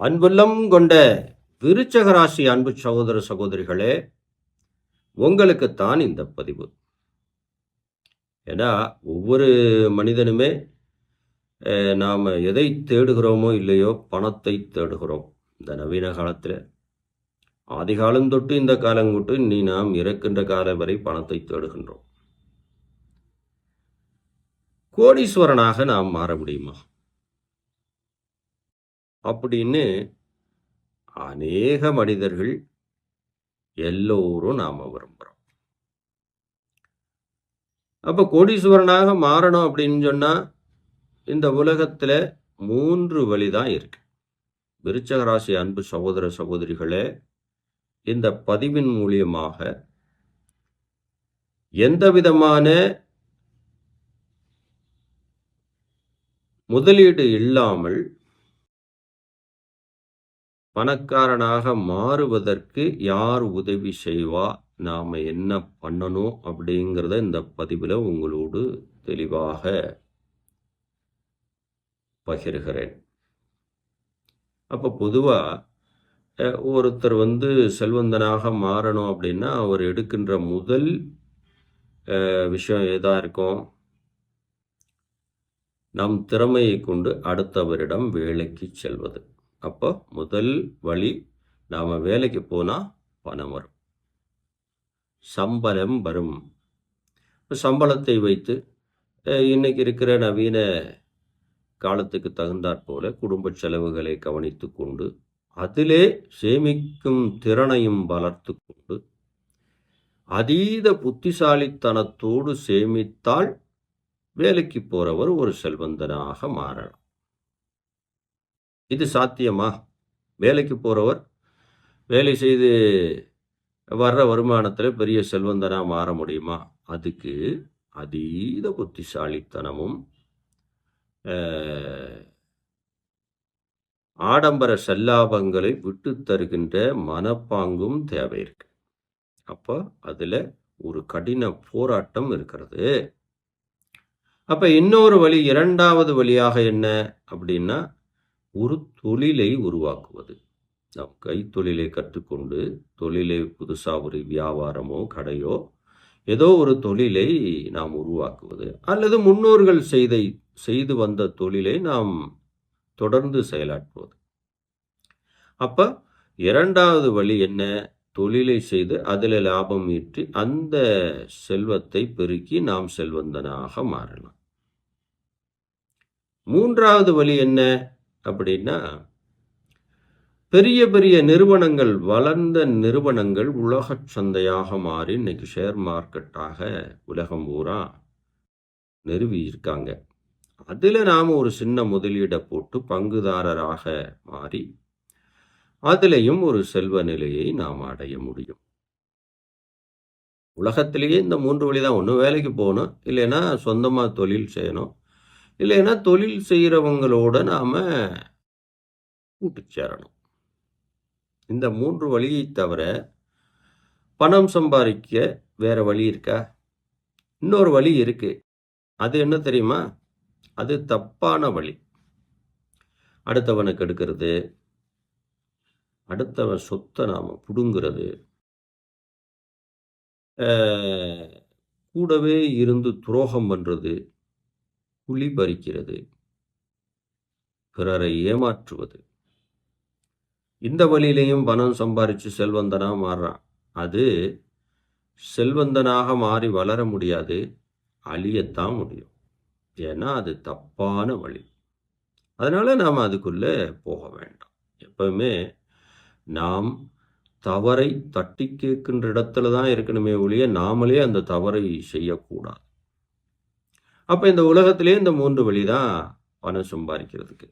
அன்புள்ளம் கொண்ட விருச்சக ராசி அன்பு சகோதர சகோதரிகளே, உங்களுக்குத்தான் இந்த பதிவு. ஏன்னா ஒவ்வொரு மனிதனுமே நாம் எதை தேடுகிறோமோ இல்லையோ பணத்தை தேடுகிறோம். இந்த நவீன காலத்தில் ஆதி காலம் தொட்டு இந்த காலம் தொட்டு இனி நாம் இறக்கின்ற காலம் வரை பணத்தை தேடுகின்றோம். கோடீஸ்வரனாக நாம் மாற முடியுமா அப்படின்னு அநேக மனிதர்கள் எல்லோரும் நாம விரும்புகிறோம். அப்போ கோடீஸ்வரனாக மாறணும் அப்படின்னு சொன்னா இந்த உலகத்துல 3 வழிதான் இருக்கு. விருச்சக ராசி அன்பு சகோதர சகோதரிகளே, இந்த பதிவின் மூலியமாக எந்த விதமான முதலீடு இல்லாமல் பணக்காரனாக மாறுவதற்கு யார் உதவி செய்வா, நாம என்ன பண்ணணும் அப்படிங்கிறத இந்த பதிவில் உங்களோடு தெளிவாக பகிர்கிறேன். அப்போ பொதுவாக ஒருத்தர் செல்வந்தனாக மாறணும் அப்படின்னா அவர் எடுக்கின்ற முதல் விஷயம் எதா இருக்கும்? நம் திறமையை கொண்டு அடுத்தவரிடம் வேலைக்கு செல்வது. அப்போ முதல் வழி, நாம் வேலைக்கு போனால் பணம் வரும், சம்பளம் வரும். சம்பளத்தை வைத்து இன்னைக்கு இருக்கிற நவீன காலத்துக்கு தகுந்தாற் போல குடும்ப செலவுகளை கவனித்து கொண்டு அதிலே சேமிக்கும் திறனையும் வளர்த்து கொண்டு அதீத புத்திசாலித்தனத்தோடு சேமித்தால் வேலைக்கு போறவர் ஒரு செல்வந்தனாக மாறலாம். இது சாத்தியமா? வேலைக்கு போறவர் வேலை செய்து வர்ற வருமானத்தில் பெரிய செல்வந்தனாக மாற முடியுமா? அதுக்கு அதீத புத்திசாலித்தனமும் ஆடம்பர செல்லாபங்களை விட்டு தருகின்ற மனப்பாங்கும் தேவை இருக்கு. அப்போ அதில் ஒரு கடின போராட்டம் இருக்கிறது. அப்போ இன்னொரு வழி, 2வது வழியாக என்ன அப்படின்னா, ஒரு தொழிலை உருவாக்குவது. நாம் கைத்தொழிலை கற்றுக்கொண்டு தொழிலை புதுசாக ஒரு வியாபாரமோ கடையோ ஏதோ ஒரு தொழிலை நாம் உருவாக்குவது, அல்லது முன்னோர்கள் செய்து வந்த தொழிலை நாம் தொடர்ந்து செயலாற்றுவது. அப்போ 2வது வழி என்ன? தொழிலை செய்து அதில் லாபம் ஈற்றி அந்த செல்வத்தை பெருக்கி நாம் செல்வந்தனாக மாறலாம். 3வது வழி என்ன அப்படின்னா, பெரிய பெரிய நிறுவனங்கள், வளர்ந்த நிறுவனங்கள் உலக சந்தையாக மாறி இன்னைக்கு ஷேர் மார்க்கெட்டாக உலகம் பூரா நிறுவி இருக்காங்க. அதில் நாம் ஒரு சின்ன முதலீடை போட்டு பங்குதாரராக மாறி அதிலையும் ஒரு செல்வ நிலையை நாம் அடைய முடியும். உலகத்திலேயே இந்த 3 வழி தான். ஒன்று வேலைக்கு போகணும், இல்லைன்னா சொந்தமாக தொழில் செய்யணும், இல்லைன்னா தொழில் செய்கிறவங்களோட நாம் கூட்டு சேரணும். இந்த 3 வழியை தவிர பணம் சம்பாதிக்க வேற வழி இருக்கா? இன்னொரு வழி இருக்கு. அது என்ன தெரியுமா? அது தப்பான வழி. அடுத்தவனுக்கு எடுக்கிறது, அடுத்தவன் சொத்தை நாம் பிடுங்கிறது, கூடவே இருந்து துரோகம் பண்ணுறது, குழி பறிக்கிறது, பிறரை ஏமாற்றுவது. இந்த வழியிலையும் பணம் சம்பாரித்து செல்வந்தனாக மாறுறான். அது செல்வந்தனாக மாறி வளர முடியாது, அழியத்தான் முடியும். ஏன்னா அது தப்பான வழி. அதனால் நாம் அதுக்குள்ளே போக வேண்டாம். எப்பவுமே நாம் தவறை தட்டி கேட்கின்ற இடத்துல தான் இருக்கணுமே ஒழிய நாமளே அந்த தவறை செய்யக்கூடாது. அப்போ இந்த உலகத்திலே இந்த 3 வழி தான் பணம் சம்பாதிக்கிறதுக்கு.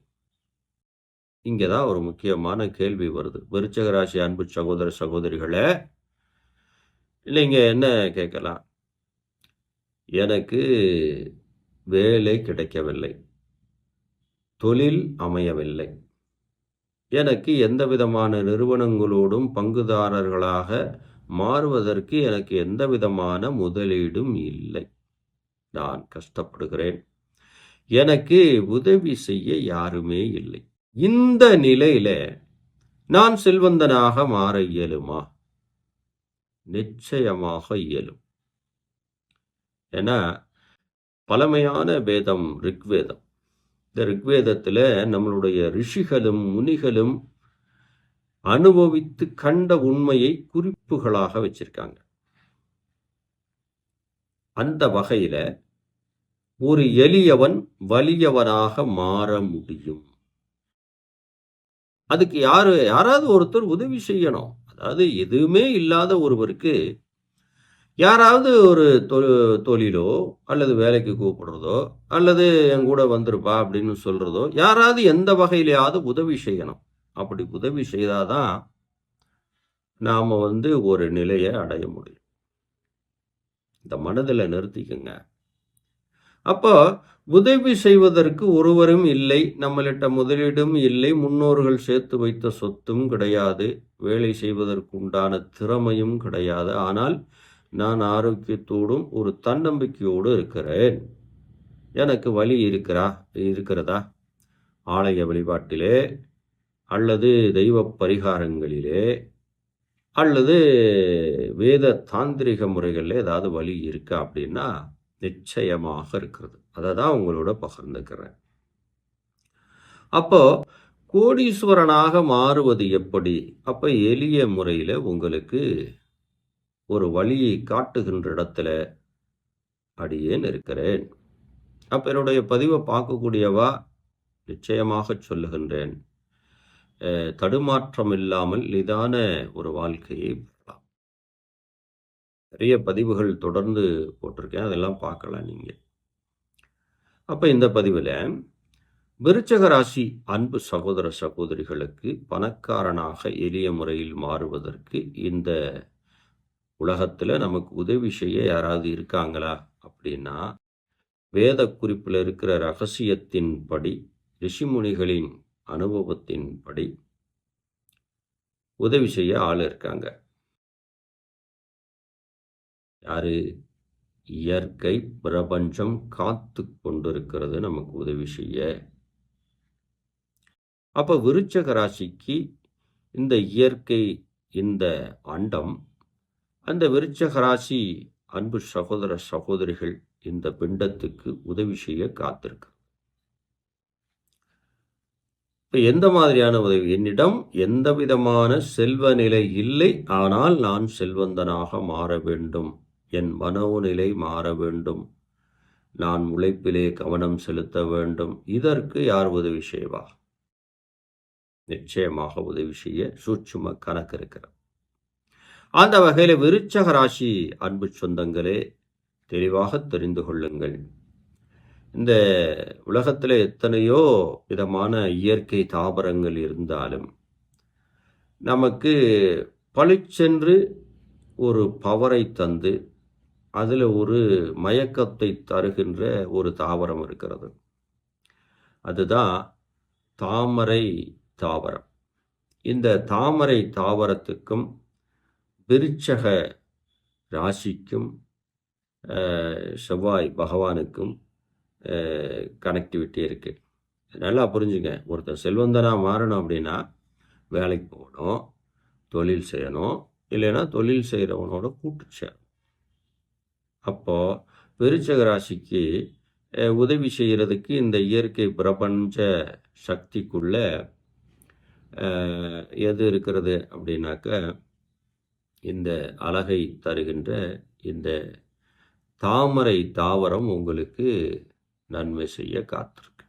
இங்கே தான் ஒரு முக்கியமான கேள்வி வருது. விருச்சக ராசி அன்பு சகோதர சகோதரிகளே, நீங்கள் என்ன கேட்கலாம்? எனக்கு வேலை கிடைக்கவில்லை, தொழில் அமையவில்லை, எனக்கு எந்த விதமான நிறுவனங்களோடும் பங்குதாரர்களாக மாறுவதற்கு எனக்கு எந்த விதமான முதலீடும் இல்லை, நான் கஷ்டப்படுகிறேன், எனக்கு உதவி செய்ய யாருமே இல்லை. இந்த நிலையில நான் செல்வந்தனாக மாற இயலுமா? நிச்சயமாக இயலும். ஏன்னா, பழமையான வேதம் ரிக்வேதம். இந்த ரிக்வேதத்துல நம்மளுடைய ரிஷிகளும், முனிகளும் அனுபவித்து கண்ட உண்மையை குறிப்புகளாக வச்சிருக்காங்க. அந்த வகையில ஒரு எளியவன் வலியவனாக மாற முடியும். அதுக்கு யாராவது ஒருத்தர் உதவி செய்யணும். அதாவது எதுவுமே இல்லாத ஒருவருக்கு யாராவது ஒரு தொழிலோ அல்லது வேலைக்கு கூப்பிடுறதோ அல்லது என் கூட வந்துருப்பா அப்படின்னு சொல்றதோ யாராவது எந்த வகையிலையாவது உதவி செய்யணும். அப்படி உதவி செய்தாதான் நாம ஒரு நிலையை அடைய முடியும். இந்த மனதில் நிறுத்திக்கங்க. அப்போ உதவி செய்வதற்கு ஒருவரும் இல்லை, நம்மளிட்ட முதலீடும் இல்லை, முன்னோர்கள் சேர்த்து வைத்த சொத்தும் கிடையாது, வேலை செய்வதற்கு உண்டான திறமையும் கிடையாது. ஆனால் நான் ஆரோக்கியத்தோடும் ஒரு தன்னம்பிக்கையோடு இருக்கிறேன். எனக்கு வழி இருக்கிறதா? ஆலய வழிபாட்டிலே அல்லது தெய்வ பரிகாரங்களிலே அல்லது வேத தாந்திரிக முறைகளில் ஏதாவது வழி இருக்கா அப்படின்னா நிச்சயமாக இருக்கிறது. அதை தான் உங்களோட பகிர்ந்துக்கிறேன். அப்போ கோடீஸ்வரனாக மாறுவது எப்படி? அப்போ எளிய முறையில் உங்களுக்கு ஒரு வழியை காட்டுகின்ற இடத்துல அடியேன் இருக்கிறேன். அப்போ என்னுடைய பதிவை பார்க்கக்கூடியவா நிச்சயமாக சொல்லுகின்றேன், தடுமாற்றம் இல்லாமல் நிதான ஒரு வாழ்க்கையை பெறலாம். நிறைய பதிவுகள் தொடர்ந்து போட்டிருக்கேன், அதெல்லாம் பார்க்கலாம் நீங்கள். அப்போ இந்த பதிவில் விருச்சக ராசி அன்பு சகோதர சகோதரிகளுக்கு பணக்காரனாக எளிய முறையில் மாறுவதற்கு இந்த உலகத்தில் நமக்கு உதவி செய்ய யாராவது இருக்காங்களா அப்படின்னா, வேத குறிப்பில் இருக்கிற ரகசியத்தின் படி, ரிஷிமுனிகளின் அனுபவத்தின்படி உதவி செய்ய ஆள் இருக்காங்க. யாரு? இயற்கை பிரபஞ்சம் காத்து கொண்டிருக்கிறது நமக்கு உதவி செய்ய. அப்ப விருச்சக ராசிக்கு இந்த இயற்கை, இந்த அண்டம், அந்த விருச்சக ராசி அன்பு சகோதர சகோதரிகள் இந்த பிண்டத்துக்கு உதவி செய்ய காத்திருக்கு. இப்ப எந்த மாதிரியான உதவி? என்னிடம் எந்த விதமான செல்வ நிலை இல்லை, ஆனால் நான் செல்வந்தனாக மாற வேண்டும், என் மனோநிலை மாற வேண்டும், நான் உழைப்பிலே கவனம் செலுத்த வேண்டும். இதற்கு யார் உதவி செய்வா? நிச்சயமாக உதவி செய்ய சூட்சும கணக்கு இருக்கிறது. அந்த வகையில் விருச்சக ராசி அன்பு சொந்தங்களே, தெளிவாக தெரிந்து கொள்ளுங்கள். இந்த உலகத்தில் எத்தனையோ விதமான இயற்கை தாவரங்கள் இருந்தாலும் நமக்கு பளிச்சென்று ஒரு பவரை தந்து அதில் ஒரு மயக்கத்தை தருகின்ற ஒரு தாவரம் இருக்கிறது. அதுதான் தாமரை தாவரம். இந்த தாமரை தாவரத்துக்கும் விருச்சக ராசிக்கும் செவ்வாய் பகவானுக்கும் கனெக்டிவிட்டி இருக்குது. நல்லா புரிஞ்சுங்க. ஒருத்தர் செல்வந்தனாக மாறணும் அப்படின்னா வேலைக்கு போகணும், தொழில் செய்யணும், இல்லைன்னா தொழில் செய்கிறவனோட கூட்டு சேரணும். அப்போது விருச்சக ராசிக்கு உதவி செய்கிறதுக்கு இந்த இயற்கை பிரபஞ்ச சக்திக்குள்ள எது இருக்கிறது அப்படின்னாக்க, இந்த அழகை தருகின்ற இந்த தாமரை தாவரம் உங்களுக்கு நன்மை செய்ய காத்திருக்கு.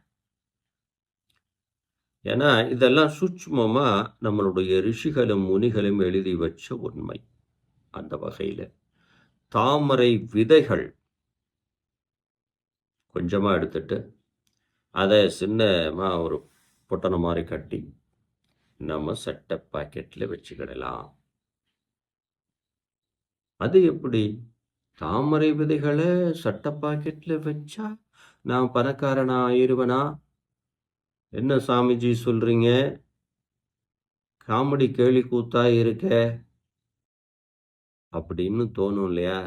ஏன்னா இதெல்லாம் சூட்சுமமாக நம்மளுடைய ரிஷிகளும் முனிகளும் எழுதி வச்ச உண்மை. அந்த வகையில் தாமரை விதைகள் கொஞ்சமாக எடுத்துட்டு அதை சின்னமாக ஒரு பொட்டனை மாதிரி கட்டி நம்ம சட்டை பாக்கெட்டில் வச்சுக்கிடலாம். அது எப்படி? தாமரை விதைகளை சட்டை பாக்கெட்டில் வச்சா நான் பணக்காரனா ஆயிருவனா? என்ன சாமிஜி சொல்றீங்க? காமெடி கேலி கூத்தா இருக்க அப்படின்னு தோணும் இல்லையா?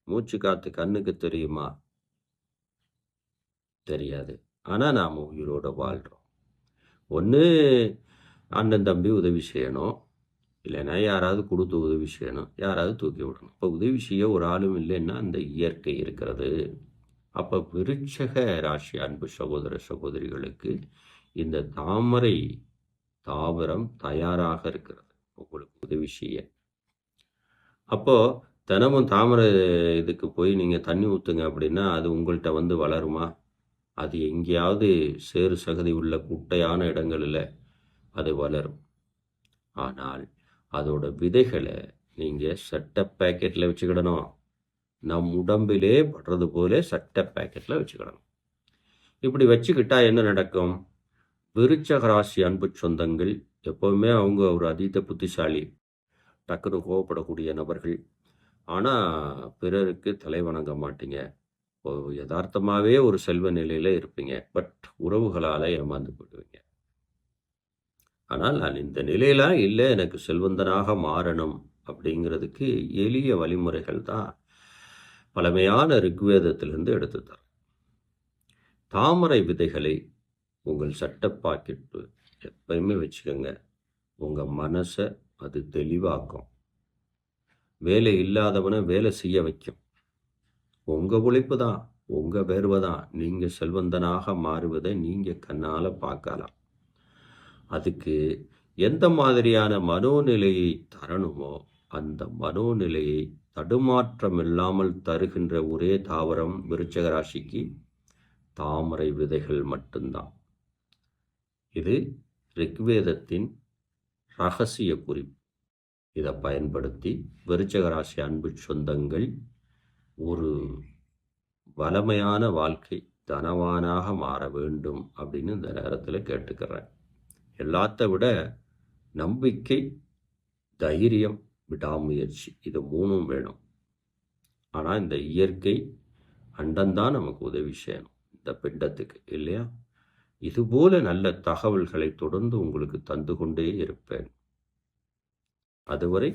மூச்சு காத்து கண்ணுக்கு தெரியுமா? தெரியாது. ஆனால் நாம் உயிரோட வாழ்கிறோம். ஒன்று அண்ணன் தம்பி உதவி செய்யணும், இல்லைன்னா யாராவது கொடுத்து உதவி செய்யணும், யாராவது தூக்கி விடணும். இப்போ உதவி செய்ய ஒரு ஆளும் இல்லைன்னா அந்த இயற்கை இருக்கிறது. அப்போ விருட்சக ராசி அன்பு சகோதர சகோதரிகளுக்கு இந்த தாமரை தாவரம் தயாராக இருக்கிறது உங்களுக்கு உதவி செய்ய. அப்போ தினமும் தாமரை இதுக்கு போய் நீங்கள் தண்ணி ஊற்றுங்க அப்படின்னா அது உங்கள்கிட்ட வந்து வளருமா? அது எங்கேயாவது சேறு சகதி உள்ள குட்டையான இடங்களில் அது வளரும். ஆனால் அதோட விதைகளை நீங்கள் சட்டை பேக்கெட்டில் வச்சுக்கிடணும். நம் உடம்பிலே படுறது போல சட்டை பேக்கெட்டில் வச்சுக்கிடணும். இப்படி வச்சுக்கிட்டா என்ன நடக்கும்? விருட்சக ராசி அன்பு சொந்தங்கள் எப்போவுமே அவங்க ஒரு அதீத புத்திசாலி, டக்குன்னு கோவப்படக்கூடிய நபர்கள். ஆனால் பிறருக்கு தலை வணங்க மாட்டீங்க. யதார்த்தமாகவே ஒரு செல்வ நிலையில் இருப்பீங்க. பட் உறவுகளால் ஏமாந்து போயிடுவீங்க. ஆனால் நான் இந்த நிலையெல்லாம் இல்லை, எனக்கு செல்வந்தனாக மாறணும் அப்படிங்கிறதுக்கு எளிய வழிமுறைகள் தான் பழமையான ரிக்வேதத்திலிருந்து எடுத்து தரேன். தாமரை விதைகளை உங்கள் சட்டை பாக்கெட்டு எப்பயுமே வச்சுக்கோங்க. உங்கள் மனசை அது தெளிவாக்கும். வேலை இல்லாதவனை வேலை செய்ய வைக்கும். உங்கள் உழைப்பு தான், உங்கள் வேர்வை தான் நீங்கள் செல்வந்தனாக மாறுவதை நீங்கள் கண்ணால் பார்க்கலாம். அதுக்கு எந்த மாதிரியான மனோநிலையை தரணுமோ அந்த மனோநிலையை தடுமாற்றம் இல்லாமல் தருகின்ற ஒரே தாவரம் விருட்சக ராசிக்கு தாமரை விதைகள் மட்டும்தான். இது ரிக்வேதத்தின் ரகசிய குறிப்பு. இதை பயன்படுத்தி விருட்சக ராசி அன்பு சொந்தங்கள் ஒரு வளமையான வாழ்க்கை, தனவானாக மாற வேண்டும் அப்படின்னு இந்த நேரத்தில் கேட்டுக்கிறேன். எல்லாத்த விட நம்பிக்கை, தைரியம், விடாமுயற்சி, இது மூணும் வேணும். ஆனால் இந்த இயற்கை அண்டம்தான் நமக்கு உதவி செய்யணும் இந்த பிண்டத்துக்கு, இல்லையா? இதுபோல நல்ல தகவல்களை தொடர்ந்து உங்களுக்கு தந்து கொண்டே இருப்பேன். அதுவரை